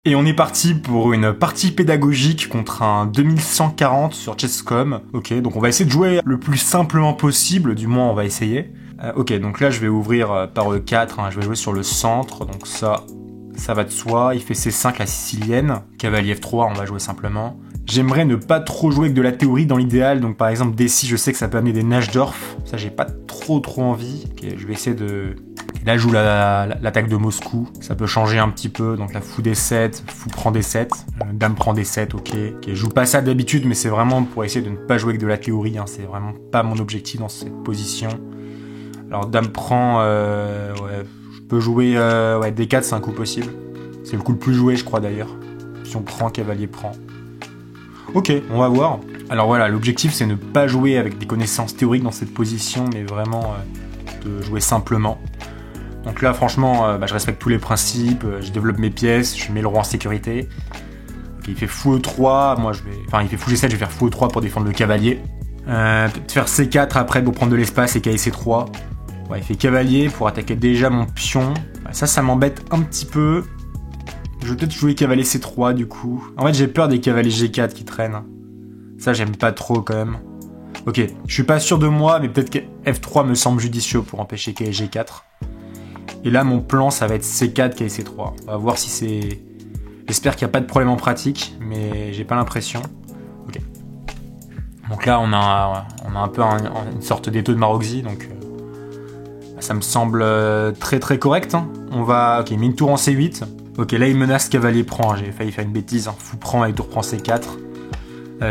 Et on est parti pour une partie pédagogique contre un 2140 sur Chess.com. Ok, donc on va essayer de jouer le plus simplement possible, du moins on va essayer. Ok, donc là je vais ouvrir par E4, hein, je vais jouer sur le centre, donc ça va de soi. Il fait C5 la sicilienne, cavalier F3, on va jouer simplement. J'aimerais ne pas trop jouer avec de la théorie dans l'idéal, donc par exemple D6, je sais que ça peut amener des Najdorf, ça j'ai pas trop envie. Ok, je vais essayer de... Là je joue l'attaque de Moscou, ça peut changer un petit peu, donc là fou D7, fou prend D7, dame prend D7, ok. Je joue pas ça d'habitude, mais c'est vraiment pour essayer de ne pas jouer avec de la théorie, hein. C'est vraiment pas mon objectif dans cette position. Alors dame prend, ouais, je peux jouer ouais, D4, c'est un coup possible. C'est le coup le plus joué, je crois d'ailleurs. Si on prend, cavalier prend. Ok, on va voir. Alors voilà, l'objectif c'est ne pas jouer avec des connaissances théoriques dans cette position, mais vraiment de jouer simplement. Donc là franchement, je respecte tous les principes, je développe mes pièces, je mets le roi en sécurité. Okay, il fait fou E3, moi je vais... Enfin il fait fou G7, je vais faire fou E3 pour défendre le cavalier. Peut-être faire C4 après pour prendre de l'espace et cavalier C3. Ouais, il fait cavalier pour attaquer déjà mon pion. Ouais, ça m'embête un petit peu. Je vais peut-être jouer cavalier C3 du coup. En fait j'ai peur des cavaliers G4 qui traînent. Ça j'aime pas trop quand même. Ok, je suis pas sûr de moi, mais peut-être que F3 me semble judicieux pour empêcher cavalier G4. Et là mon plan ça va être C4, cavalier C3. On va voir si c'est... J'espère qu'il n'y a pas de problème en pratique, mais j'ai pas l'impression. Ok. Donc là on a un peu une sorte d'étau de Maroczy, donc... ça me semble très correct. Hein. On va... Ok, il met une tour en C8. Ok, là il menace cavalier prend, j'ai failli faire une bêtise, hein. Fou prend et tour prend C4.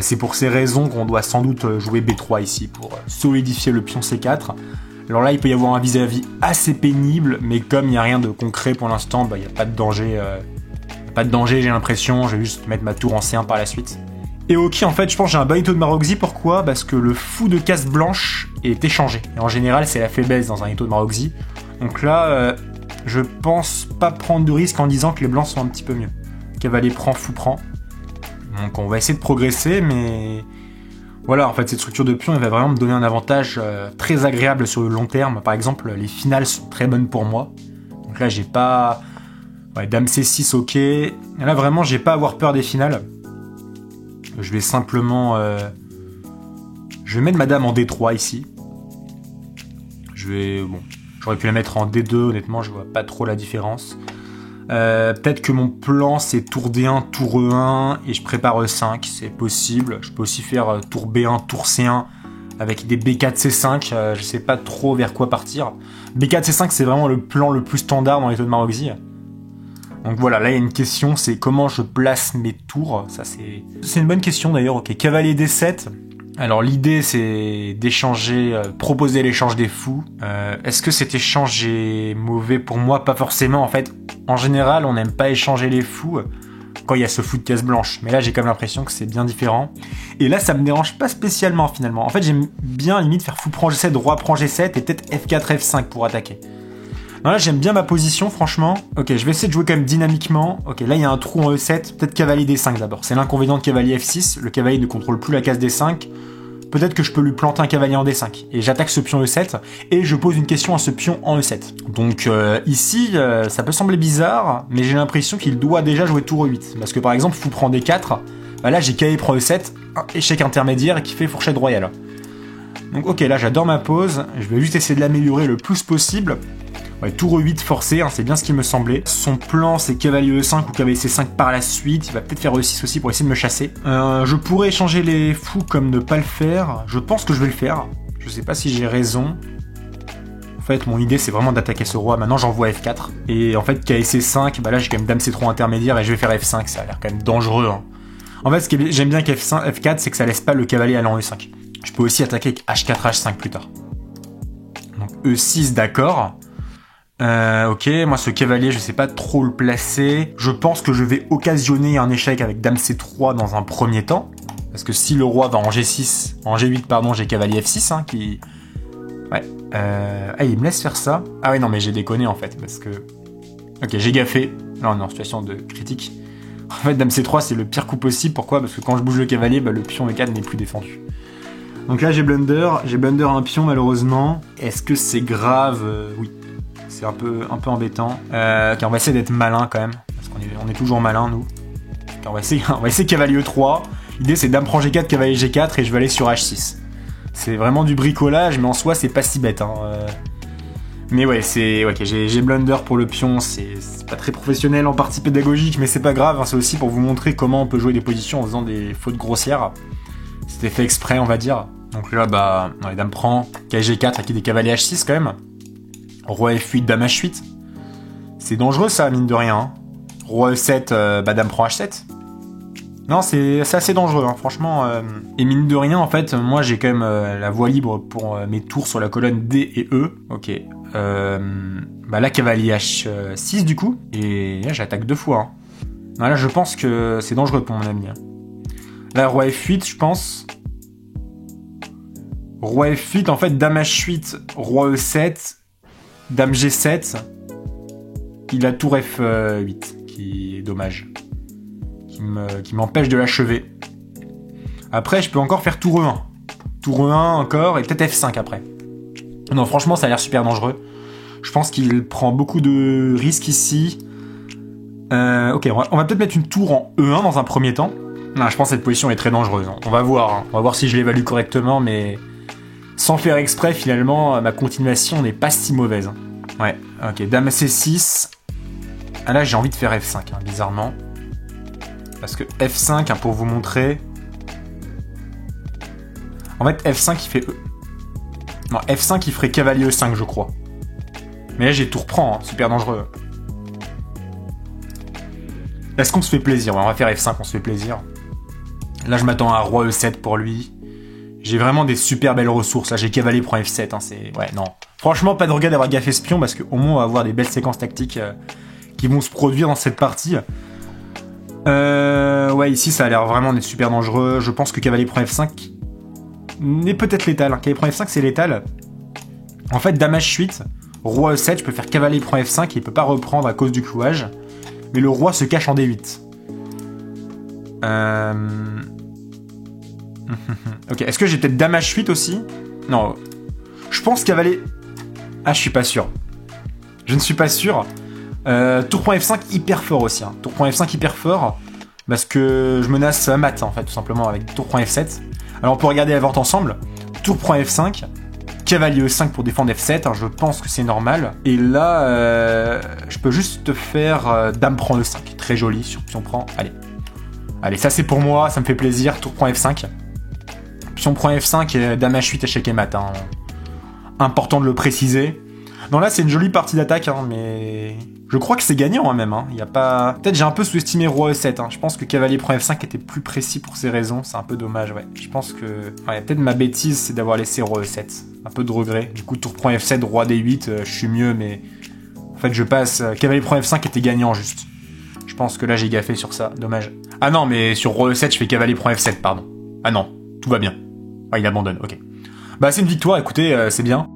C'est pour ces raisons qu'on doit sans doute jouer B3 ici, pour solidifier le pion C4. Alors là il peut y avoir un vis-à-vis assez pénible, mais comme il n'y a rien de concret pour l'instant, il n'y a pas de danger. Pas de danger j'ai l'impression, je vais juste mettre ma tour en C1 par la suite. Et ok, en fait je pense que j'ai un bonito de Maroczy, pourquoi ? Parce que le fou de case blanche est échangé. Et en général c'est la faiblesse dans un étau de Maroczy. Donc là... je pense pas prendre de risque en disant que les blancs sont un petit peu mieux. Cavalier prend, fou prend. Donc on va essayer de progresser, mais... Voilà, en fait, cette structure de pion, elle va vraiment me donner un avantage très agréable sur le long terme. Par exemple, les finales sont très bonnes pour moi. Donc là, j'ai pas... Ouais, dame C6, ok. Et là, vraiment, j'ai pas à avoir peur des finales. Je vais simplement... Je vais mettre ma dame en D3 ici. Je vais... Bon... J'aurais pu la mettre en D2, honnêtement, je vois pas trop la différence. Peut-être que mon plan, c'est tour D1, tour E1, et je prépare E5, c'est possible. Je peux aussi faire tour B1, tour C1, avec des B4, C5, je sais pas trop vers quoi partir. B4, C5, c'est vraiment le plan le plus standard dans les taux de Maroczy. Donc voilà, là il y a une question, c'est comment je place mes tours. Ça c'est une bonne question d'ailleurs, ok. Cavalier D7. Alors l'idée c'est d'échanger, proposer l'échange des fous. Est-ce que cet échange est mauvais pour moi ? Pas forcément en fait. En général on n'aime pas échanger les fous quand il y a ce fou de case blanche. Mais là j'ai quand même l'impression que c'est bien différent. Et là ça me dérange pas spécialement finalement. En fait j'aime bien limite faire fou prend G7, roi prend G7 et peut-être F4, F5 pour attaquer. Non, là j'aime bien ma position franchement. Ok, je vais essayer de jouer quand même dynamiquement. Ok, là il y a un trou en E7, peut-être cavalier D5 d'abord. C'est l'inconvénient de cavalier F6, le cavalier ne contrôle plus la case D5. Peut-être que je peux lui planter un cavalier en D5. Et j'attaque ce pion E7, et je pose une question à ce pion en E7. Donc ici, ça peut sembler bizarre, mais j'ai l'impression qu'il doit déjà jouer tour E8. Parce que par exemple, fou prend D4, là j'ai cavalier prend E7, un échec intermédiaire qui fait fourchette royale. Donc ok, là j'adore ma pose, je vais juste essayer de l'améliorer le plus possible. Ouais, tour E8 forcé, hein, c'est bien ce qui me semblait. Son plan, c'est cavalier E5 ou cavalier C5 par la suite. Il va peut-être faire E6 aussi pour essayer de me chasser. Je pourrais échanger les fous comme ne pas le faire. Je pense que je vais le faire. Je sais pas si j'ai raison. En fait, mon idée, c'est vraiment d'attaquer ce roi. Maintenant, j'envoie F4. Et en fait, cavalier C5, là, j'ai quand même dame C3 intermédiaire et je vais faire F5. Ça a l'air quand même dangereux. Hein. En fait, ce que j'aime bien avec F4, c'est que ça laisse pas le cavalier aller en E5. Je peux aussi attaquer avec H4, H5 plus tard. Donc E6, d'accord. Ok, moi ce cavalier je sais pas trop le placer. Je pense que je vais occasionner un échec avec dame C3 dans un premier temps. Parce que si le roi va en G6, en G8 pardon, j'ai cavalier F6 hein, qui... Ouais. Il me laisse faire ça. Ah ouais non mais j'ai déconné en fait parce que... Ok, j'ai gaffé. Là on est en situation de critique. En fait dame C3 c'est le pire coup possible. Pourquoi ? Parce que quand je bouge le cavalier, le pion E4 n'est plus défendu. Donc là j'ai blunder un pion malheureusement. Est-ce que c'est grave ? Oui. C'est un peu embêtant. Ok, on va essayer d'être malin quand même. parce qu'on est toujours malin, nous. On va essayer cavalier E3. L'idée, c'est dame prend G4, cavalier G4, et je vais aller sur H6. C'est vraiment du bricolage, mais en soi, c'est pas si bête. Hein. Mais ouais, ok, j'ai blunder pour le pion, c'est pas très professionnel en partie pédagogique, mais c'est pas grave, hein, c'est aussi pour vous montrer comment on peut jouer des positions en faisant des fautes grossières. C'était fait exprès, on va dire. Donc là, bah, ouais, dame prend, cavalier G4, avec des cavaliers H6 quand même. Roi F8, dame H8. C'est dangereux ça, mine de rien. Hein. Roi E7, bah dame prend H7. Non, c'est assez dangereux, hein, franchement. Et mine de rien, en fait, moi j'ai quand même la voie libre pour mes tours sur la colonne D et E. Ok. Bah là, cavalier H6 du coup. Et là, j'attaque 2 fois. Hein. Non, là, je pense que c'est dangereux pour mon ami. Hein. Là, roi F8, je pense. Roi F8, en fait, dame H8, roi E7, dame G7. Il a tour F8, qui est dommage. Qui m'empêche de l'achever. Après, je peux encore faire tour E1. Tour E1 encore, et peut-être F5 après. Non, franchement, ça a l'air super dangereux. Je pense qu'il prend beaucoup de risques ici. Ok, on va peut-être mettre une tour en E1 dans un premier temps. Non, je pense que cette position est très dangereuse. On va voir. Hein. On va voir si je l'évalue correctement, mais sans faire exprès, finalement, ma continuation n'est pas si mauvaise. Ouais, ok, dame C6. Ah là, j'ai envie de faire F5, hein, bizarrement. Parce que F5, hein, pour vous montrer... En fait, F5, il fait... Non, F5, il ferait cavalier E5, je crois. Mais là, j'ai tout reprend, hein, super dangereux. Est-ce qu'on se fait plaisir? Ouais, on va faire F5, on se fait plaisir. Là, je m'attends à roi E7 pour lui. J'ai vraiment des super belles ressources. Là, j'ai cavalier prend F7, hein, c'est... Ouais, non. Franchement, pas de regret d'avoir gaffé ce pion, parce qu'au moins, on va avoir des belles séquences tactiques qui vont se produire dans cette partie. Ouais, ici, ça a l'air vraiment d'être super dangereux. Je pense que cavalier prend F5 est peut-être létal. Cavalier prend F5, c'est létal. En fait, dame H8, roi E7, je peux faire cavalier prend F5 et il peut pas reprendre à cause du clouage. Mais le roi se cache en D8. Ok, est-ce que j'ai peut-être dame H8 aussi? Non. Je pense cavalier... Ah, je suis pas sûr. Je ne suis pas sûr. Tour prend F5 hyper fort aussi. Hein. Tour prend F5 hyper fort. Parce que je menace mat en fait, tout simplement, avec tour prend F7. Alors on peut regarder la vente ensemble. Tour prend F5. Cavalier E5 pour défendre F7. Hein, je pense que c'est normal. Et là, je peux juste faire dame prend E5. Très joli sur pion prend. Allez. Allez, ça c'est pour moi, ça me fait plaisir. Tour prend F5. Pion prend F5 et dame H8 échec et mat. Hein. Important de le préciser. Non, là c'est une jolie partie d'attaque, hein, mais... Je crois que c'est gagnant, hein, même. Hein. Y a pas... Peut-être j'ai un peu sous-estimé roi E7. Hein. Je pense que cavalier prend F5 était plus précis pour ces raisons. C'est un peu dommage, ouais. Je pense que... Ouais, peut-être ma bêtise, c'est d'avoir laissé roi E7. Un peu de regret. Du coup, tour prend F7, roi D8, je suis mieux, mais... En fait, je passe... Cavalier prend F5 était gagnant, juste. Je pense que là, j'ai gaffé sur ça. Dommage. Ah non, mais sur roi E7, je fais cavalier prend F7, pardon. Ah non, tout va bien. Ah, il abandonne, ok. Bah, c'est une victoire, écoutez, c'est bien.